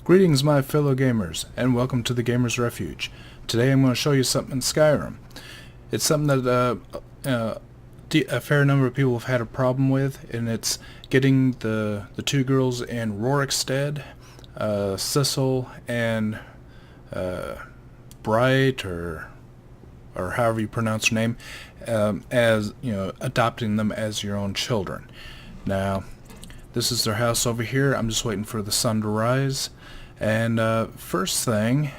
Greetings my fellow gamers, and welcome to the Gamers Refuge. Today I'm going to show you something in Skyrim. It's something that a fair number of people have had a problem with, and it's getting the two girls in Rorikstead, Sissel and Bright, or however you pronounce her name, as adopting them as your own children. Now, this is their house over here. I'm just waiting for the sun to rise. And first thing,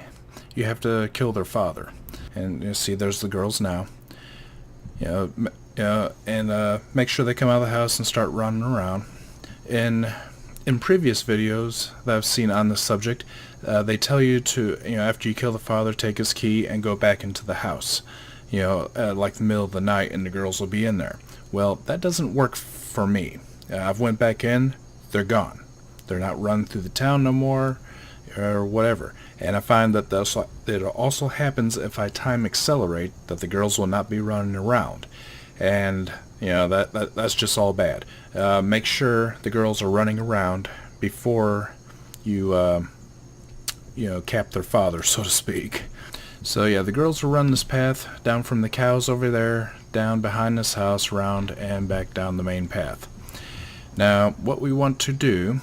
you have to kill their father. And you see, there's the girls now. And make sure they come out of the house and start running around. In previous videos that I've seen on this subject, they tell you to, after you kill the father, take his key and go back into the house. Like the middle of the night, and the girls will be in there. Well, that doesn't work for me. I've went back in, they're gone. They're not running through the town no more, or whatever. And I find that it also happens if I time accelerate, that the girls will not be running around. And that's just all bad. Make sure the girls are running around before you cap their father, so to speak. So yeah, the girls will run this path down from the cows over there, down behind this house, around and back down the main path. Now, what we want to do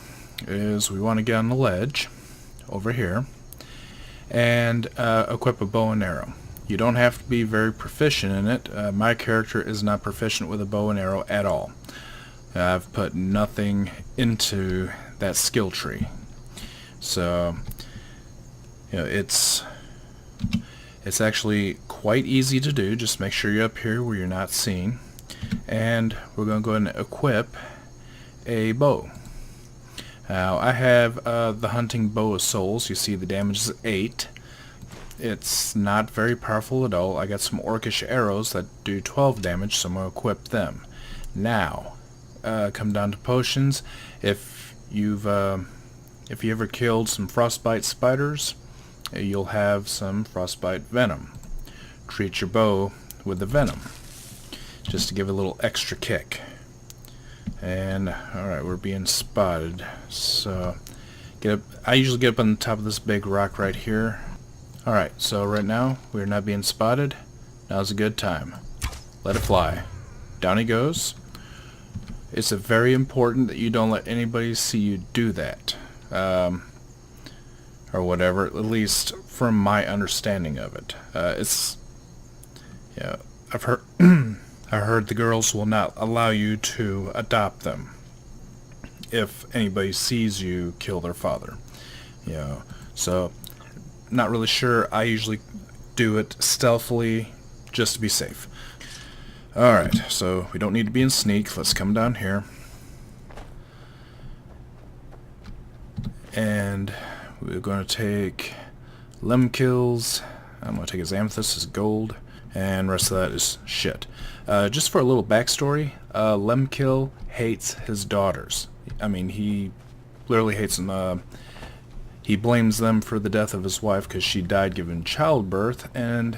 is we want to get on the ledge over here and equip a bow and arrow. You don't have to be very proficient in it. My character is not proficient with a bow and arrow at all. I've put nothing into that skill tree. So, it's actually quite easy to do. Just make sure you're up here where you're not seen. And we're going to go ahead and equip a bow. Now I have the hunting bow of souls. You see the damage is 8. It's not very powerful at all. I got some orcish arrows that do 12 damage, so I'm going to equip them. Now, come down to potions. If you ever killed some frostbite spiders, you'll have some frostbite venom. Treat your bow with the venom, just to give it a little extra kick. And alright, we're being spotted, so get up. I usually get up on the top of this big rock right here. Alright, so right now we're not being spotted. Now's a good time. Let it fly. Down he goes. It's very important that you don't let anybody see you do that, or whatever, at least from my understanding of it. I've heard I heard the girls will not allow you to adopt them if anybody sees you kill their father. So not really sure. I usually do it stealthily just to be safe. Alright, so we don't need to be in sneak. Let's come down here. And we're going to take lemon kills. I'm going to take his amethyst as gold. And the rest of that is shit. Just for a little backstory, Lemkill hates his daughters. I mean, he literally hates them. He blames them for the death of his wife because she died giving childbirth, and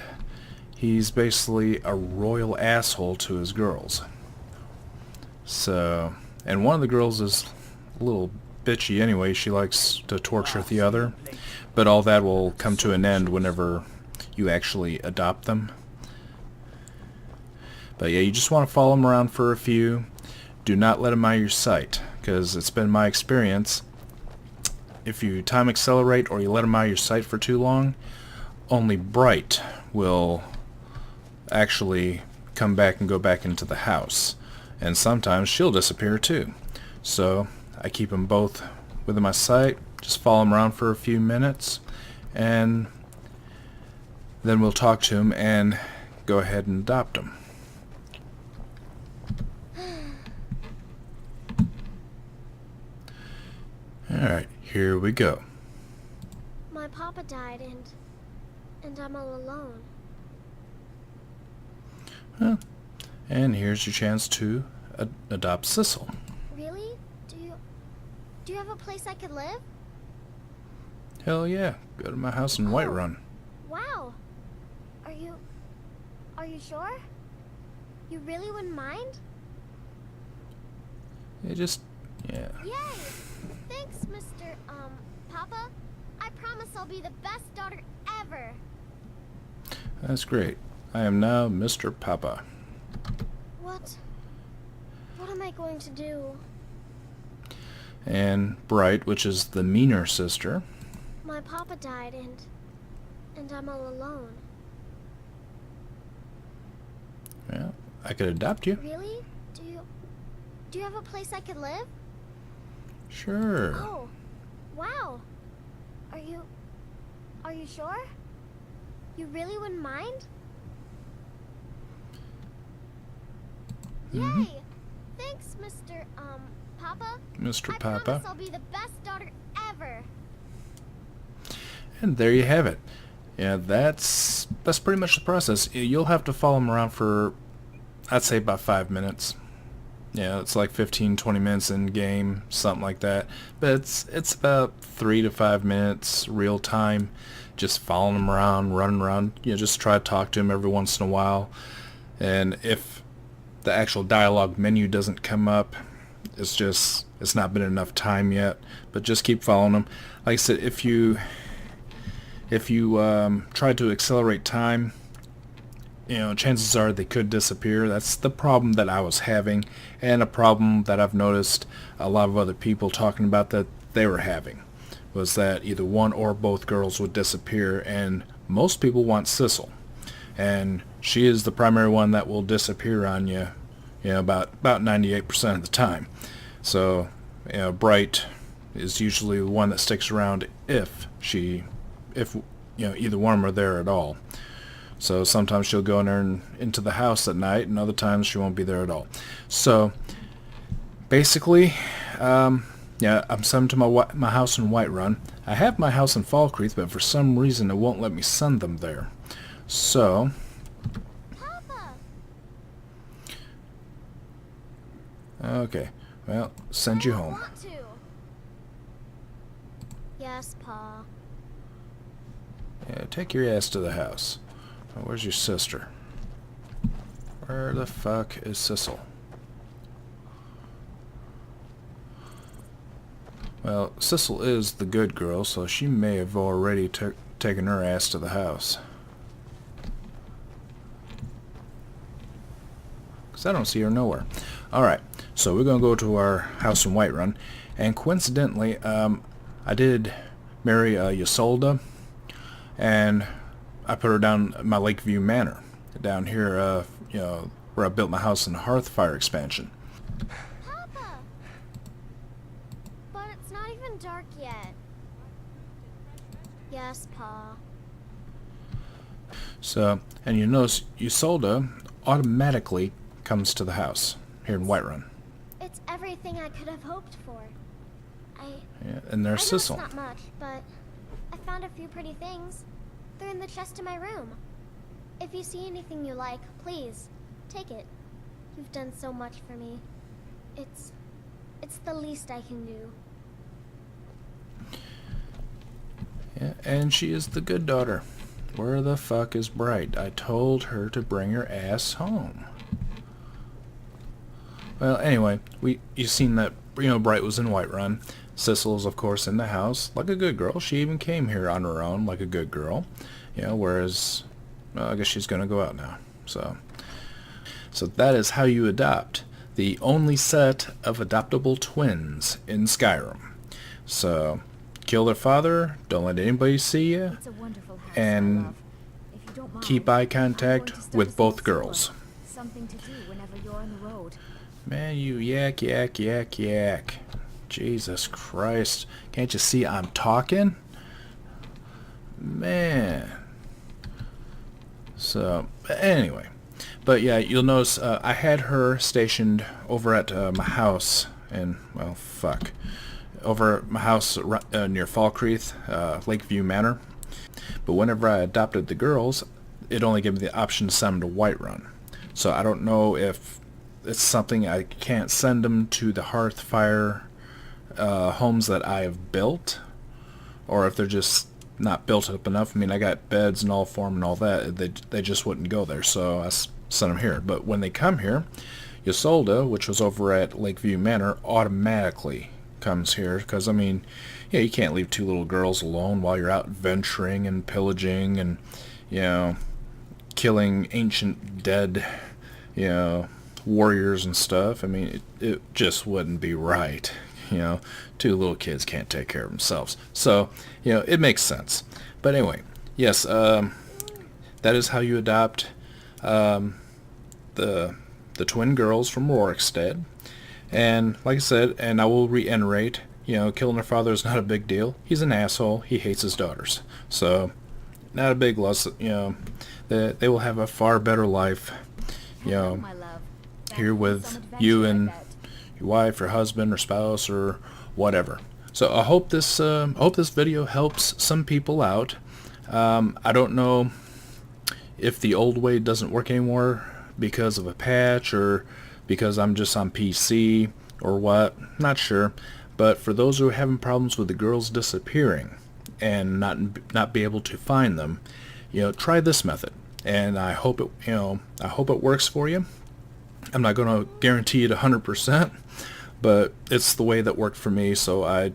he's basically a royal asshole to his girls. So, and one of the girls is a little bitchy anyway. She likes to torture the other, but all that will come to an end whenever you actually adopt them. But yeah, you just want to follow them around for a few. Do not let them out of your sight, because it's been my experience, if you time accelerate or you let them out of your sight for too long, only Bright will actually come back and go back into the house. And sometimes she'll disappear too. So I keep them both within my sight, just follow them around for a few minutes, and then we'll talk to them and go ahead and adopt them. Alright, here we go. My papa died and I'm all alone. Huh. And here's your chance to adopt Sissel. Really? Do you have a place I could live? Hell yeah, go to my house in Whiterun. Wow. Are you sure? You really wouldn't mind? Yeah, just, yeah. Yay! Thanks, Mr. Papa. I'll be the best daughter ever. That's great. I am now Mr. Papa. What am I going to do? And Bright, which is the meaner sister. My papa died and I'm all alone. Well, I could adopt you. Really? Do you have a place I could live? Sure. Oh, wow. Are you sure? You really wouldn't mind? Mhm. Yay! Thanks, Mr. Papa. Mr. I Papa. promise I'll be the best daughter ever. And there you have it. Yeah, that's pretty much the process. You'll have to follow him around for, I'd say, about 5 minutes. Yeah, it's like 15-20 minutes in game, something like that. But it's about 3 to 5 minutes real time, just following him around, running around. Just try to talk to him every once in a while. And if the actual dialogue menu doesn't come up, it's not been enough time yet. But just keep following him. Like I said, if you try to accelerate time, chances are they could disappear. That's the problem that I was having, and a problem that I've noticed a lot of other people talking about that they were having, was that either one or both girls would disappear, and most people want Sissel, and she is the primary one that will disappear on you, about 98% of the time. So, Bright is usually the one that sticks around if either one of them are there at all. So sometimes she'll go in there into the house at night, and other times she won't be there at all. So basically, I'm sending to my house in Whiterun. I have my house in Falkreath, but for some reason it won't let me send them there. So Papa. okay, well, send you I don't home. want to. Yes, Pa. Yeah, take your ass to the house. Oh, where's your sister? Where the fuck is Sissel? Well, Sissel is the good girl, so she may have already taken her ass to the house. 'Cause I don't see her nowhere. Alright, so we're going to go to our house in Whiterun. And coincidentally, I did marry Ysolda, and I put her down at my Lakeview Manor, down here, where I built my house in the Hearthfire expansion. Papa. But it's not even dark yet. Yes, Pa. So, and you notice Ysolda automatically comes to the house here in Whiterun. It's everything I could have hoped for. Yeah, and there's I know Sissel. it's not much, but I found a few pretty things. They're in the chest in my room. If you see anything you like, please, take it. You've done so much for me. It's the least I can do. Yeah, and she is the good daughter. Where the fuck is Bright? I told her to bring her ass home. Well, anyway, you seen that, Bright was in Whiterun. Sissel is, of course, in the house, like a good girl. She even came here on her own, like a good girl. Whereas, well, I guess she's going to go out now. So that is how you adopt. The only set of adoptable twins in Skyrim. So, kill their father, don't let anybody see you, It's a wonderful house, and my love. If you don't mind, keep eye I'm going contact to start with a both small girls. store. Something to do whenever you're on the road. Man, you yak. Jesus Christ. Can't you see I'm talking? Man. So, anyway. But yeah, you'll notice I had her stationed over at my house in, well, fuck. Over at my house near Falkreath, Lakeview Manor. But whenever I adopted the girls, it only gave me the option to send them to Whiterun. So I don't know if it's something I can't send them to the Hearthfire homes that I have built, or if they're just not built up enough. I mean, I got beds and all for them and all that. They just wouldn't go there, so I sent them here. But when they come here, Ysolda, which was over at Lakeview Manor, automatically comes here, because I mean, yeah, you can't leave two little girls alone while you're out venturing and pillaging and, you know, killing ancient dead, you know, warriors and stuff. I mean, it just wouldn't be right. You know, two little kids can't take care of themselves. So, you know, it makes sense. But anyway, yes, that is how you adopt the twin girls from Rorikstead. And like I said, and I will reiterate, you know, killing their father is not a big deal. He's an asshole. He hates his daughters. So, not a big loss. You know, they will have a far better life, you know, My love. here with Some you adventure, and I bet. your wife or husband or spouse or whatever. So I hope this video helps some people out. I don't know if the old way doesn't work anymore because of a patch or because I'm just on PC or what. Not sure. But for those who are having problems with the girls disappearing and not be able to find them, you know, try this method. And I hope it works for you. I'm not going to guarantee it 100%, but it's the way that worked for me, so I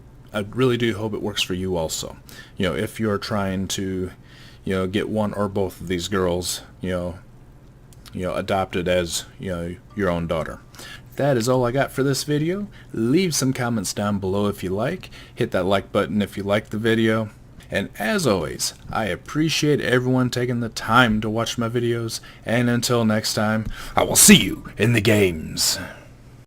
really do hope it works for you also. You know, if you're trying to, you know, get one or both of these girls, you know, adopted as, you know, your own daughter. That is all I got for this video. Leave some comments down below if you like. Hit that like button if you like the video. And as always, I appreciate everyone taking the time to watch my videos. And until next time, I will see you in the games.